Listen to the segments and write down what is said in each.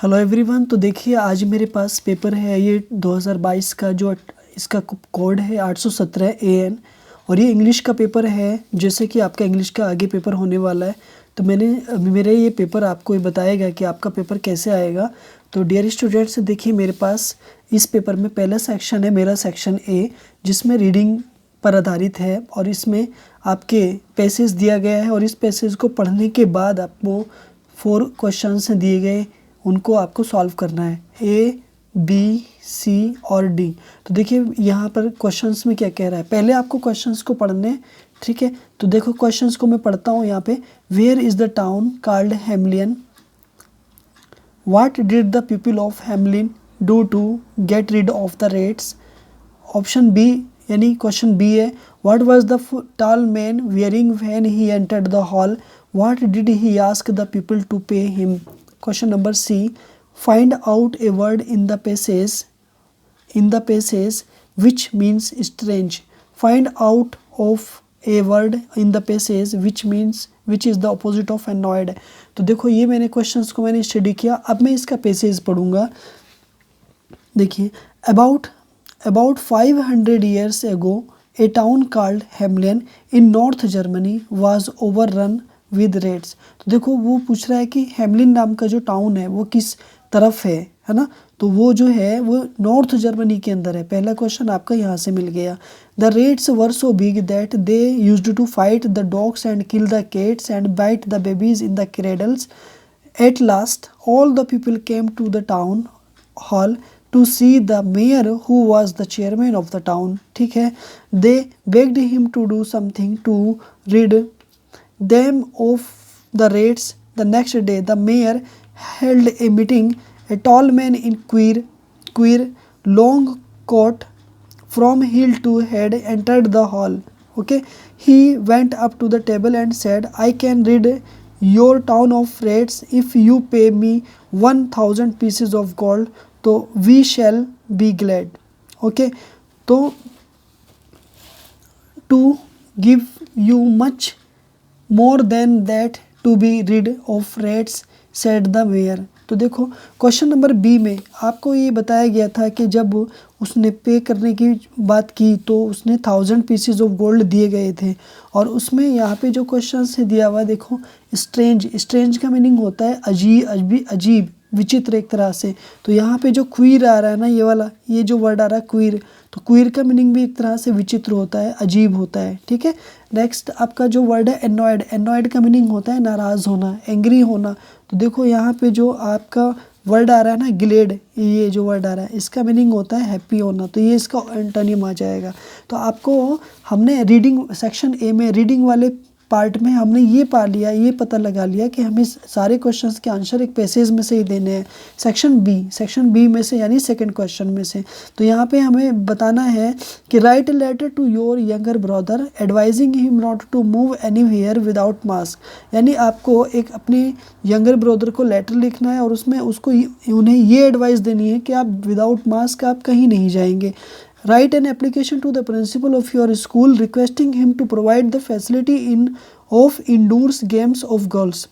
Hello everyone. तो देखिए आज मेरे पास पेपर है ये 2022 का जो इसका कोड है 817 AN और ये इंग्लिश का पेपर है। जैसे कि आपका इंग्लिश का आगे पेपर होने वाला है तो मेरे ये पेपर आपको ये बताएगा कि आपका पेपर कैसे आएगा। तो डियर स्टूडेंट्स देखिए मेरे पास इस पेपर में पहला सेक्शन है मेरा सेक्शन A जिसमें रीडिंग पर आधारित है और इसमें आपके पैसेज दिया गया है और इस पैसेज को पढ़ने के बाद आपको 4 क्वेश्चंस दिए गए, उनको आपको सॉल्व करना है A, B, C और D। तो देखिए यहाँ पर क्वेश्चंस में क्या कह रहा है, पहले आपको क्वेश्चंस को पढ़ने, ठीक है। तो देखो क्वेश्चंस को मैं पढ़ता हूँ यहाँ पे। Where is the town called Hamelin? What did the people of Hamelin do to get rid of the rats? Option B यानी क्वेश्चन बी है, what was the tall man wearing when he entered the hall? What did he ask the people to pay him? Question number C, find out a word in the passage which means strange. Find out of a word in the passage which is the opposite of annoyed. तो देखो ये मैंने questions को मैंने study किया, अब मैं इसका पैसेज पढ़ूंगा। देखिए about 500 years ago a town called Hamelin in North Germany was overrun with rates. तो देखो वो पूछ रहा है कि हेमलिन नाम का जो टाउन है वो किस तरफ है ना। तो वो जो है वो नॉर्थ जर्मनी के अंदर है। पहला क्वेश्चन आपका यहाँ से मिल गया। The rats were so big that they used to fight the dogs and kill the cats and bite the babies in the cradles. At last all the people came to the town hall to see the mayor who was the chairman of the town. ठीक है, they begged him to do something to rid them of the rates. The next day the mayor held a meeting. A tall man in queer long coat from heel to head entered the hall. Okay, he went up to the table and said, I can rid your town of rates if you pay me 1000 pieces of gold. So we shall be glad. Okay, so to give you much more than that to be rid of rats said the mayor. तो देखो question number B में आपको ये बताया गया था कि जब उसने पे करने की बात की तो उसने 1000 पीसेस ऑफ गोल्ड दिए गए थे और उसमें यहाँ पे जो क्वेश्चन से दिया हुआ देखो स्ट्रेंज का मीनिंग होता है अजीब विचित्र एक तरह से। तो यहाँ पे जो क्वीर आ रहा है ना, ये वाला ये जो वर्ड आ रहा है क्वीर, तो क्वीर का मीनिंग भी एक तरह से विचित्र होता है, अजीब होता है। ठीक है, नेक्स्ट आपका जो वर्ड है एनॉयड का मीनिंग होता है नाराज़ होना, एंग्री होना। तो देखो यहाँ पे जो आपका वर्ड आ रहा है ना ग्लेड, ये जो वर्ड आ रहा है इसका मीनिंग होता है हैप्पी होना, तो ये इसका एंटोनिम आ जाएगा। तो आपको हमने रीडिंग सेक्शन ए में रीडिंग वाले पार्ट में हमने ये पता लगा लिया कि हमें सारे क्वेश्चंस के आंसर एक पैसेज में से ही देने हैं, सेक्शन बी में से यानी सेकंड क्वेश्चन में से। तो यहाँ पे हमें बताना है कि write a letter to your younger brother advising him not to move anywhere without mask. यानी आपको एक अपने यंगर ब्रदर को लेटर लिखना है और उसमें उसको उन्हें ये एडवाइस देनी है कि आप विदाउट मास्क आप कहीं नहीं जाएंगे। Write an application to the principal of your school requesting him to provide the facility of indoors games of girls.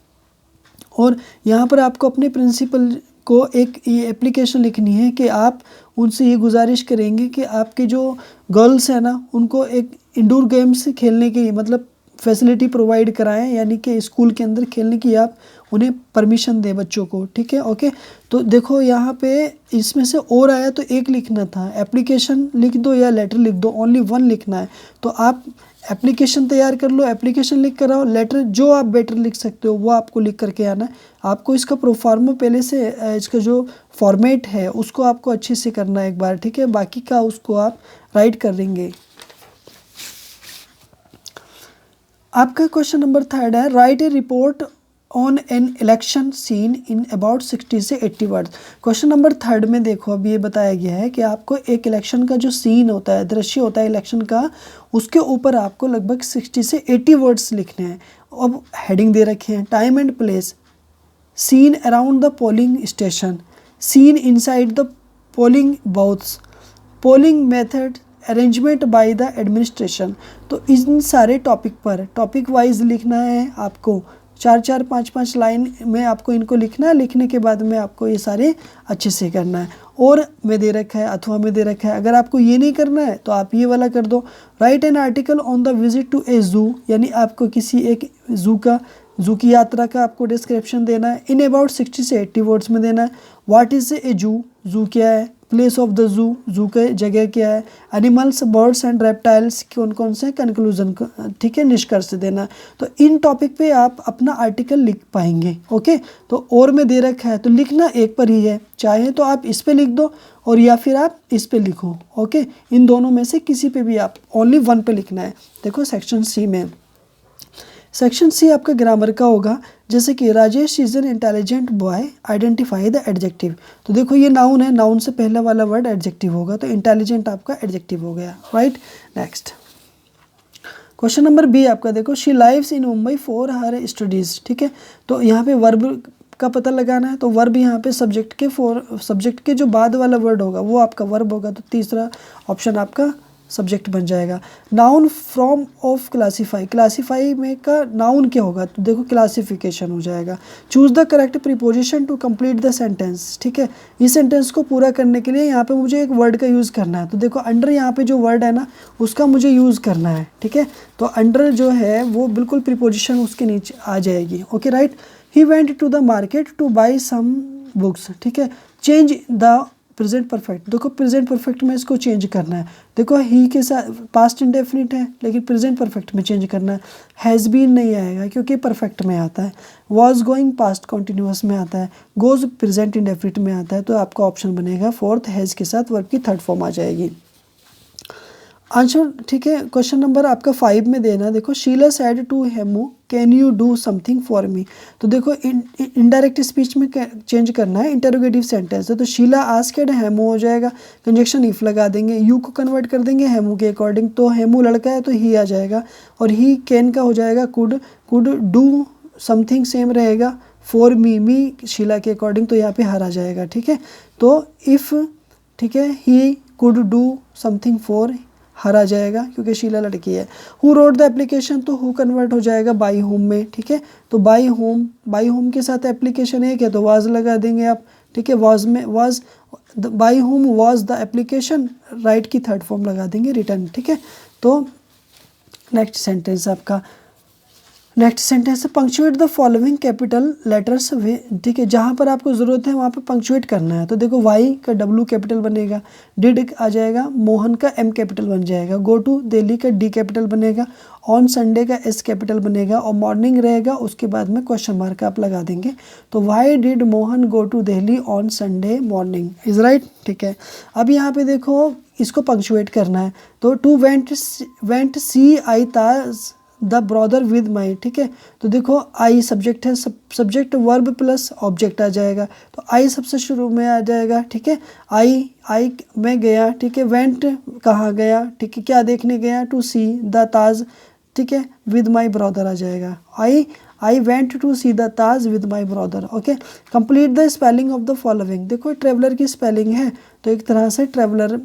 और यहाँ पर आपको अपने प्रिंसिपल को एक ये एप्लीकेशन लिखनी है कि आप उनसे ये गुजारिश करेंगे कि आपके जो गर्ल्स हैं ना उनको एक इंडोर गेम्स खेलने की मतलब फैसिलिटी प्रोवाइड कराएं, यानी कि स्कूल के अंदर खेलने की आप उन्हें परमिशन दें बच्चों को। ठीक है, ओके। तो देखो यहाँ पे इसमें से और आया तो एक लिखना था, एप्लीकेशन लिख दो या लेटर लिख दो, ओनली वन लिखना है। तो आप एप्लीकेशन तैयार कर लो, एप्लीकेशन लिख कर आओ, लेटर जो आप बेटर लिख सकते हो वो आपको लिख करके आना है। आपको इसका प्रोफार्मा पहले से इसका जो फॉर्मेट है उसको आपको अच्छे से करना है एक बार, ठीक है, बाकी का उसको आप राइट करेंगे। आपका क्वेश्चन नंबर 3 है, right A report on an election seen in about 60 से 80 वर्ड्स। क्वेश्चन नंबर 3 में देखो अब ये बताया गया है कि आपको एक इलेक्शन का जो सीन होता है, दृश्य होता है इलेक्शन का, उसके ऊपर आपको लगभग 60 से 80 वर्ड्स लिखने हैं। अब हेडिंग दे रखे हैं, time and place, scene around the polling station, scene inside the polling booths, polling method, arrangement by the administration. तो इन सारे टॉपिक पर टॉपिक वाइज लिखना है आपको 4-4 5-5 लाइन में आपको इनको लिखना है। लिखने के बाद में आपको ये सारे अच्छे से करना है। और में दे रखा है, अथवा में दे रखा है। अगर आपको ये नहीं करना है तो आप ये वाला कर दो। Write an article on the visit to a zoo, यानी आपको किसी एक जू की यात्रा का आपको डिस्क्रिप्शन देना है। इन अबाउट 60 से 80 वर्ड्स में देना है। व्हाट इज़ ए जू, जू क्या है। प्लेस ऑफ द जू, जू के जगह क्या है। एनिमल्स, बर्ड्स एंड रेप्टाइल्स कौन कौन से, कंक्लूजन, ठीक है, निष्कर्ष देना। तो इन टॉपिक पे आप अपना आर्टिकल लिख पाएंगे। ओके, तो और में दे रखा है तो लिखना एक पर ही है, चाहे तो आप इस पे लिख दो और या फिर आप इस पे लिखो। ओके, इन दोनों में से किसी पे भी आप ओनली वन पे लिखना है। देखो सेक्शन सी में, सेक्शन सी आपका ग्रामर का होगा। जैसे कि Rajesh is an intelligent boy, identify the adjective. तो देखो ये नाउन है, नाउन से पहला वाला वर्ड एडजेक्टिव होगा, तो इंटेलिजेंट आपका एडजेक्टिव हो गया। Right, next question number B आपका देखो, she lives in Mumbai for her studies. ठीक है, तो यहाँ पे वर्ब का पता लगाना है। तो वर्ब यहाँ पे सब्जेक्ट के जो बाद वाला वर्ड होगा वो आपका वर्ब होगा। तो तीसरा ऑप्शन आपका सब्जेक्ट बन जाएगा। Noun from of classify, classify में का नाउन क्या होगा, तो देखो क्लासिफिकेशन हो जाएगा। Choose the correct preposition to complete the sentence. ठीक है, इस सेंटेंस को पूरा करने के लिए यहाँ पे मुझे एक वर्ड का यूज़ करना है। तो देखो अंडर यहाँ पे जो वर्ड है ना उसका मुझे यूज़ करना है। ठीक है, तो अंडर जो है वो बिल्कुल प्रीपोजिशन उसके नीचे आ जाएगी। Okay, right. He went to the market to buy some books. ठीक है, चेंज द प्रेजेंट परफेक्ट, देखो प्रेजेंट परफेक्ट में इसको चेंज करना है। देखो ही के साथ पास्ट इंडेफिनिट है लेकिन प्रेजेंट परफेक्ट में चेंज करना है। हैज़ बीन नहीं आएगा क्योंकि परफेक्ट में आता है। वॉज गोइंग पास्ट कॉन्टिन्यूस में आता है। गोज प्रेजेंट इंडेफिनिट में आता है। तो आपका ऑप्शन बनेगा फोर्थ, हैज़ के साथ वर्ब की थर्ड फॉर्म आ जाएगी। आंसर ठीक है, क्वेश्चन नंबर आपका 5 में देना। देखो Sheela said to Hemu, can you do something for me. तो देखो इनडायरेक्ट स्पीच में चेंज करना है, इंटरोगेटिव सेंटेंस है। तो शीला आस्क्ड, हेमू हो जाएगा, कंजक्शन इफ लगा देंगे, यू को कन्वर्ट कर देंगे हेमू के अकॉर्डिंग। तो हेमू लड़का है तो ही आ जाएगा, और ही कैन का हो जाएगा कुड डू समथिंग सेम रहेगा। फॉर मी शीला के अकॉर्डिंग, तो यहाँ पे हर आ जाएगा। ठीक है, तो इफ़, ठीक है, he could do something for, her आ जाएगा क्योंकि शीला लड़की है। हु रोड द एप्लीकेशन, तो हु कन्वर्ट हो जाएगा बाई होम में। ठीक है, तो बाई होम के साथ एप्लीकेशन एक है तो वाज लगा देंगे आप। ठीक है, वाज में was, by whom was the application, write की थर्ड फॉर्म लगा देंगे रिटर्न। ठीक है, तो नेक्स्ट सेंटेंस आपका, नेक्स्ट सेंटेंस है punctuate the following capital letters वे। ठीक है, जहाँ पर आपको ज़रूरत है वहाँ पे पंक्चुएट करना है। तो देखो वाई का डब्ल्यू कैपिटल बनेगा, डिड आ जाएगा, मोहन का एम कैपिटल बन जाएगा, गो टू दिल्ली का डी कैपिटल बनेगा, ऑन संडे का एस कैपिटल बनेगा, और मॉर्निंग रहेगा उसके बाद में क्वेश्चन मार्क आप लगा देंगे। तो why did Mohan go to Delhi on Sunday morning, is right. ठीक है, अब यहाँ पे देखो इसको पंक्चुएट करना है। तो to went see I Taj the brother with my. ठीक है, तो देखो आई सब्जेक्ट है, सब्जेक्ट वर्ब प्लस ऑब्जेक्ट आ जाएगा। तो आई सबसे शुरू में आ जाएगा। ठीक है, आई में गया। ठीक है, वेंट कहाँ गया, ठीक है, क्या देखने गया, टू सी द ताज। ठीक है, विद माई ब्रदर आ जाएगा। I went to see the Taj with my brother. Okay, complete the spelling of the following. देखो ट्रेवलर की स्पेलिंग है तो एक तरह से ट्रेवलर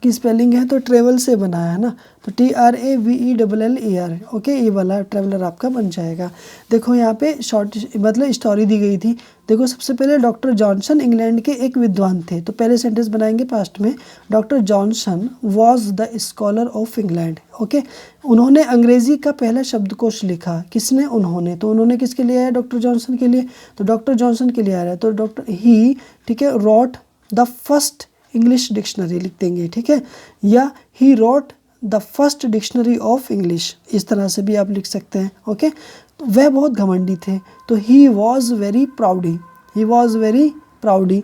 की स्पेलिंग है तो ट्रेवल से बना है ना, तो TRAVELLER। ओके, ये वाला ट्रेवलर आपका बन जाएगा। देखो यहाँ पे शॉर्ट मतलब स्टोरी दी गई थी। देखो सबसे पहले डॉक्टर जॉनसन इंग्लैंड के एक विद्वान थे, तो पहले सेंटेंस बनाएंगे पास्ट में। Doctor Johnson was the scholar of England. Okay, उन्होंने अंग्रेजी का पहला शब्दकोश लिखा। किसने, उन्होंने। तो उन्होंने किसके लिए आया, डॉक्टर जॉनसन के लिए, तो डॉक्टर जॉनसन के लिए आ रहा है। तो डॉक्टर ही, ठीक है, wrote the first English dictionary लिख देंगे। ठीक है, या he wrote the first dictionary of English, इस तरह से भी आप लिख सकते हैं। ओके, तो वह बहुत घमंडी थे, तो he was very proudy, he was very proudy.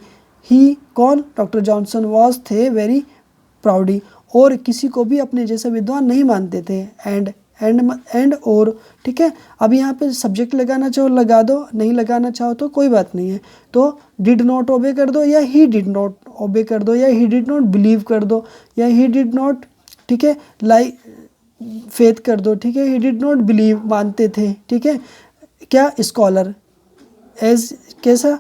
He कौन, डॉक्टर जॉनसन, वॉज थे वेरी प्राउडी, और किसी को भी अपने जैसा विद्वान नहीं मानते थे। एंड और। ठीक है, अब यहाँ पे सब्जेक्ट लगाना चाहो लगा दो, नहीं लगाना चाहो तो कोई बात नहीं है। तो डिड नॉट ओबे कर दो, या ही डिड नॉट ओबे कर दो, या ही डिड नॉट बिलीव कर दो, या ही डिड नॉट, ठीक है, लाई फेथ कर दो। ठीक है, ही डिड नॉट बिलीव, मानते थे। ठीक है, क्या, स्कॉलर, एज कैसा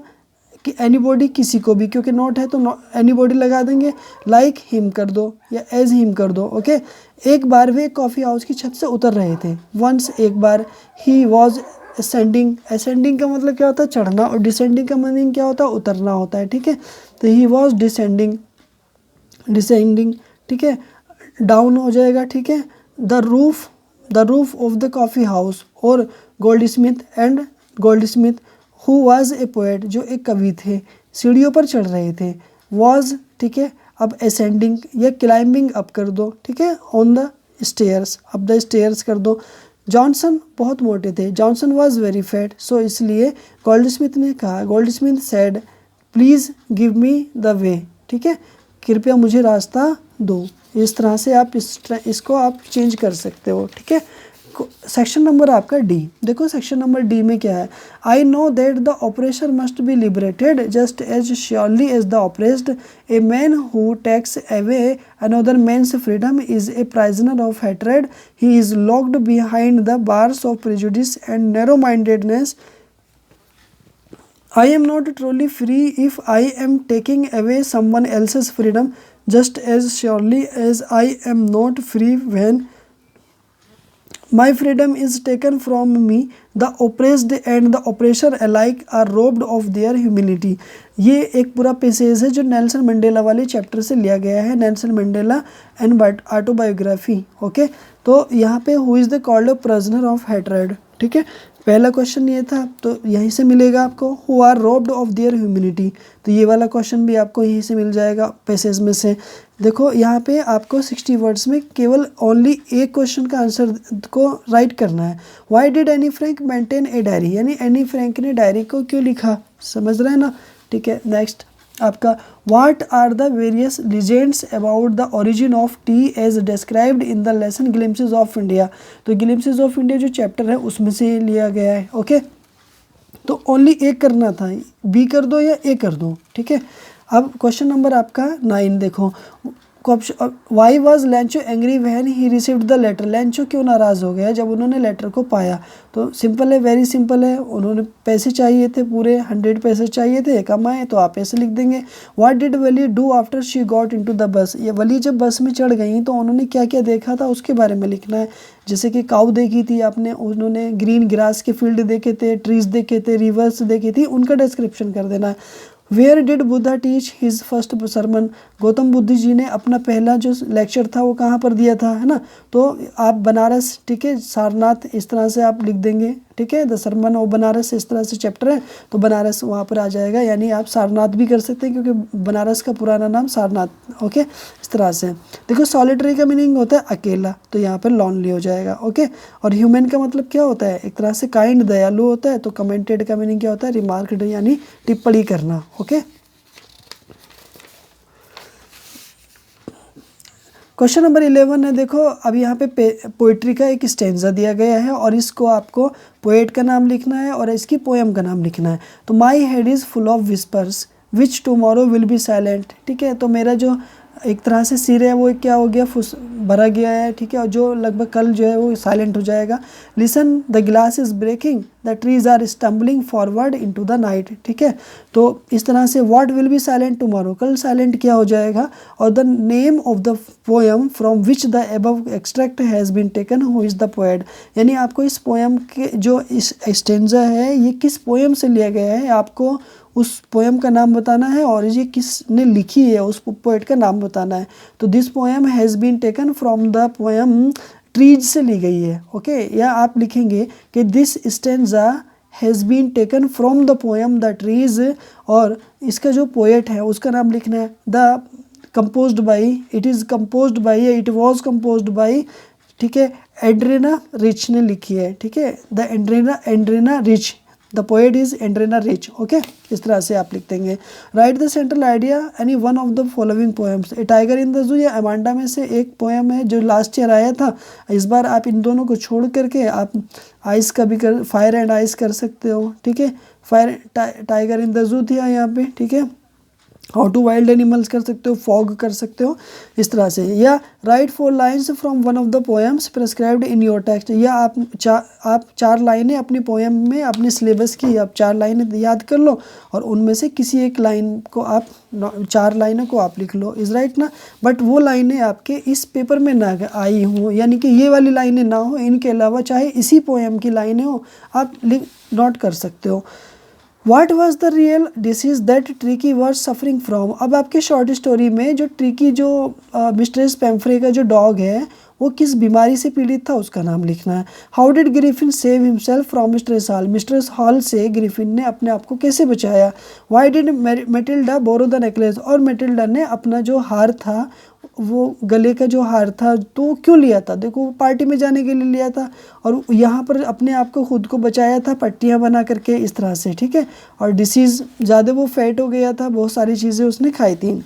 कि एनीबॉडी, किसी को भी, क्योंकि नॉट है तो एनीबॉडी लगा देंगे। लाइक हिम कर दो या एज हिम कर दो। ओके, एक बार वे कॉफ़ी हाउस की छत से उतर रहे थे। वंस, एक बार, ही वॉज असेंडिंग, असेंडिंग का मतलब क्या होता है चढ़ना, और डिसेंडिंग का मीनिंग क्या होता है उतरना होता है, ठीक है। तो ही वॉज डिसेंडिंग, डिसेंडिंग, ठीक है, डाउन हो जाएगा, ठीक है। The roof of the coffee house, और Goldsmith who was a poet, जो एक कवि थे, सीढ़ियों पर चढ़ रहे थे। वाज, ठीक है, अब असेंडिंग या क्लाइंबिंग अप कर दो, ठीक है, on the stairs, up the stairs कर दो। जॉनसन बहुत मोटे थे, जॉनसन वाज वेरी फैट, सो इसलिए गोल्ड स्मिथ ने कहा, gold Smith said please give me the way, ठीक है, कृपया मुझे रास्ता दो। इस तरह से आप इसको आप चेंज कर सकते हो, ठीक है। सेक्शन नंबर आपका डी, देखो सेक्शन नंबर डी में क्या है। I know that the oppressor must be liberated just as surely as the oppressed, a man who takes away another man's freedom is a prisoner of hatred, he is locked behind the bars of prejudice and narrow mindedness. I am not truly free if I am taking away someone else's freedom, just as surely as I am not free when my freedom is taken from me. The oppressed and the oppressor alike are robbed of their humility. ये एक पूरा passage है जो Nelson Mandela वाले chapter से लिया गया है, Nelson Mandela and autobiography, okay. तो यहाँ पे who is the called prisoner of hatred, ठीक है, पहला क्वेश्चन ये था, तो यहीं से मिलेगा आपको who are robbed of their humility, तो ये वाला क्वेश्चन भी आपको यहीं से मिल जाएगा पैसेज में से। देखो यहाँ पे आपको 60 वर्ड्स में केवल ओनली एक क्वेश्चन का आंसर को राइट करना है। Why did Anne Frank maintain a diary, यानी एनी फ्रैंक ने डायरी को क्यों लिखा, समझ रहे हैं ना, ठीक है। नेक्स्ट आपका what are the various legends about the origin of tea as described in the lesson glimpses of India, तो ग्लिम्पसेस ऑफ इंडिया जो चैप्टर है उसमें से लिया गया है, ओके। तो ओनली एक करना था, बी कर दो या ए कर दो, ठीक है। अब क्वेश्चन नंबर आपका 9 देखो, why was Lencho angry when he received the letter, Lencho क्यों नाराज़ हो गया जब उन्होंने लेटर को पाया, तो सिंपल है, वेरी सिंपल है, उन्होंने पैसे चाहिए थे, पूरे 100 पैसे चाहिए थे, कमाए तो आप ऐसे लिख देंगे। What did Wali do after she got into the bus, ये वली जब बस में चढ़ गई तो उन्होंने क्या क्या देखा था उसके बारे में लिखना है। जैसे कि काऊ देखी थी आपने, उन्होंने ग्रीन ग्रास के फील्ड देखे थे, ट्रीज देखे थे, रिवर्स देखी थी, उनका डिस्क्रिप्शन कर देना है। Where did Buddha teach his first sermon, Gautam Buddha ji ने अपना पहला जो लेक्चर था वो कहाँ पर दिया था, है ना, तो आप बनारस, ठीक है, सारनाथ, इस तरह से आप लिख देंगे, ठीक है। द सरमन ऑफ बनारस इस तरह से चैप्टर है तो बनारस वहाँ पर आ जाएगा, यानी आप सारनाथ भी कर सकते हैं क्योंकि बनारस का पुराना नाम सारनाथ, ओके। इस तरह से देखो सॉलिटरी का मीनिंग होता है अकेला, तो यहाँ पर लॉनली हो जाएगा, ओके। और ह्यूमन का मतलब क्या होता है, एक तरह से काइंड, दयालु होता है, तो कमेंटेड का मीनिंग क्या होता है, रिमार्क्ड यानी टिप्पणी करना, ओके। क्वेश्चन नंबर 11 है, देखो अब यहाँ पे पोइट्री का एक स्टेंजा दिया गया है और इसको आपको पोएट का नाम लिखना है और इसकी पोएम का नाम लिखना है। तो my head is full of whispers which tomorrow will be silent, ठीक है, तो मेरा जो एक तरह से सिर है वो क्या हो गया, भरा गया है, ठीक है, और जो लगभग कल जो है वो साइलेंट हो जाएगा। Listen the glass is breaking the trees are stumbling forward into the night, ठीक है, तो इस तरह से what will be silent tomorrow, कल साइलेंट क्या हो जाएगा। और the name of the poem from which the above extract has been taken, who is the poet, यानी आपको इस पोएम के जो इस स्टेंजा है ये किस पोएम से लिया गया है आपको उस पोएम का नाम बताना है और ये किसने लिखी है उस पोएट का नाम बताना है। तो this poem has been taken from the poem trees से ली गई है, ओके। या आप लिखेंगे कि this stanza has been taken from the poem the trees, और इसका जो पोएट है उसका नाम लिखना है the composed by, it is composed by, it was composed by, ठीक है, एड्रिना रिच ने लिखी है, ठीक है, the Adrienne Rich, the poet is Adrienne Rich, okay. इस तरह से आप लिख देंगे। Right the central idea any one of the following poems, A tiger in the zoo या अमांडा में से एक पोएम है जो लास्ट ईयर आया था। इस बार आप इन दोनों को छोड़ करके आप आइस का भी कर, फायर एंड आइस कर सकते हो, ठीक है। Fire tiger in the zoo थी यहाँ पे, ठीक है, हाउ टू वाइल्ड एनिमल्स कर सकते हो, फॉग कर सकते हो, इस तरह से। या right 4 lines from one of the poems prescribed in your text, या आप 4 लाइनें अपनी पोएम में, अपने सिलेबस की आप 4 लाइनें याद कर लो और उनमें से किसी एक लाइन को आप 4 लाइनों को आप लिख लो, इज़ राइट ना। बट वो लाइनें आपके इस पेपर में ना आई हों, यानी कि ये वाली लाइनें ना हो, इनके अलावा चाहे इसी पोएम की लाइनें हो, आप नोट कर सकते हो। What was the real disease that tricky was suffering from? अब आपके शॉर्ट स्टोरी में जो ट्रिकी, जो मिस्ट्रेस पेम्फ्रे का जो डॉग है, वो किस बीमारी से पीड़ित था उसका नाम लिखना है। How did Griffin save himself from Mistress Hall, Mistress Hall से ग्रिफिन ने अपने आप को कैसे बचाया। Why did Matilda borrow the necklace, और मेटिल्डा ने अपना जो हार था, वो गले का जो हार था, तो क्यों लिया था। देखो वो पार्टी में जाने के लिए लिया था और यहाँ पर अपने आप को खुद को बचाया था पट्टियाँ बना करके, इस तरह से, ठीक है। और डिसीज़ ज़्यादा वो फैट हो गया था, बहुत सारी चीज़ें उसने खाई थी।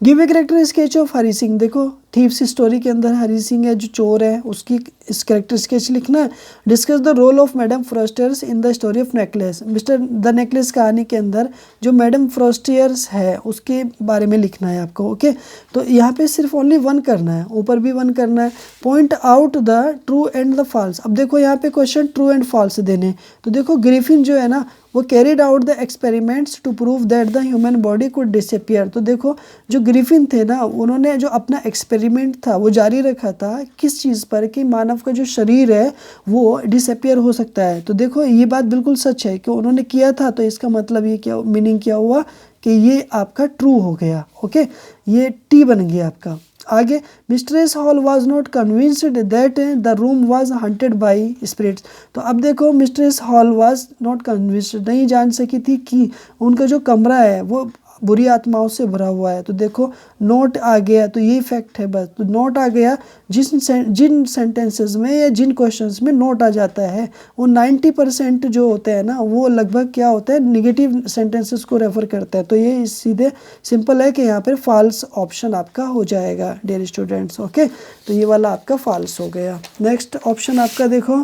Give a character sketch of Hari Singh, देखो थीव्स स्टोरी के अंदर हरी सिंह है जो चोर है, उसकी इस करेक्टर स्केच लिखना है। Discuss the role of madame Forestier's in the story of necklace, mister the necklace कहानी के अंदर जो मैडम फ्रॉस्टियर्स है उसके बारे में लिखना है आपको, ओके। तो यहाँ पे सिर्फ ओनली 1 करना है, ऊपर भी 1 करना है। Point out the true and the false, अब देखो यहाँ पे क्वेश्चन ट्रू एंड फॉल्स देने, तो देखो ग्रिफिन जो है ना, वो carried out the experiments to prove that the human body could disappear, तो देखो जो ग्रिफिन थे ना, उन्होंने जो अपना एक्सपेरिमेंट था वो जारी रखा था, किस चीज़ पर, कि मानव का जो शरीर है वो डिसअपियर हो सकता है। तो देखो ये बात बिल्कुल सच है कि उन्होंने किया था, तो इसका मतलब ये क्या मीनिंग क्या हुआ कि ये आपका ट्रू हो गया, ओके, ये टी बन गया आपका। आगे, Mistress Hall was not convinced that the room was haunted by spirits, तो अब देखो Mistress Hall was not convinced, नहीं जान सकी थी कि उनका जो कमरा है वो बुरी आत्माओं से भरा हुआ है। तो देखो नोट आ गया, तो ये फैक्ट है बस, तो नोट आ गया। जिन सेंटेंसेस में या जिन क्वेश्चंस में नोट आ जाता है वो 90% जो होते हैं ना, वो लगभग क्या होता है, निगेटिव सेंटेंसेस को रेफर करता है। तो ये सीधे सिंपल है कि यहाँ पर फॉल्स ऑप्शन आपका हो जाएगा डियर स्टूडेंट्स, ओके। तो ये वाला आपका फॉल्स हो गया। नेक्स्ट ऑप्शन आपका देखो,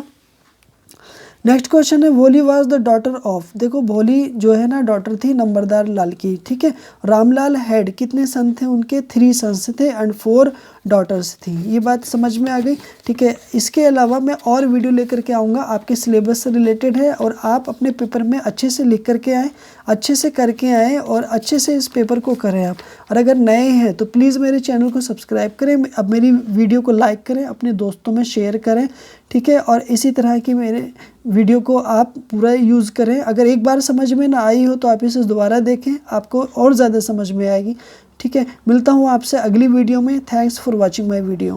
नेक्स्ट क्वेश्चन है भोली वाज द डॉटर ऑफ, देखो भोली जो है ना डॉटर थी नंबरदार लाल की, ठीक है। रामलाल हैड, कितने सन थे उनके, 3 सन्स थे एंड 4 डॉटर्स थी, ये बात समझ में आ गई, ठीक है। इसके अलावा मैं और वीडियो लेकर के आऊँगा, आपके सिलेबस से रिलेटेड है, और आप अपने पेपर में अच्छे से लिख करके आएँ, अच्छे से करके आएँ और अच्छे से इस पेपर को करें आप। और अगर नए हैं तो प्लीज़ मेरे चैनल को सब्सक्राइब करें, अब मेरी वीडियो को लाइक करें, अपने दोस्तों में शेयर करें, ठीक है। और इसी तरह की मेरे वीडियो को आप पूरा यूज़ करें। अगर एक बार समझ में ना आई हो तो आप इसे दोबारा देखें, आपको और ज़्यादा समझ में आएगी, ठीक है। मिलता हूँ आपसे अगली वीडियो में। Thanks for watching my video.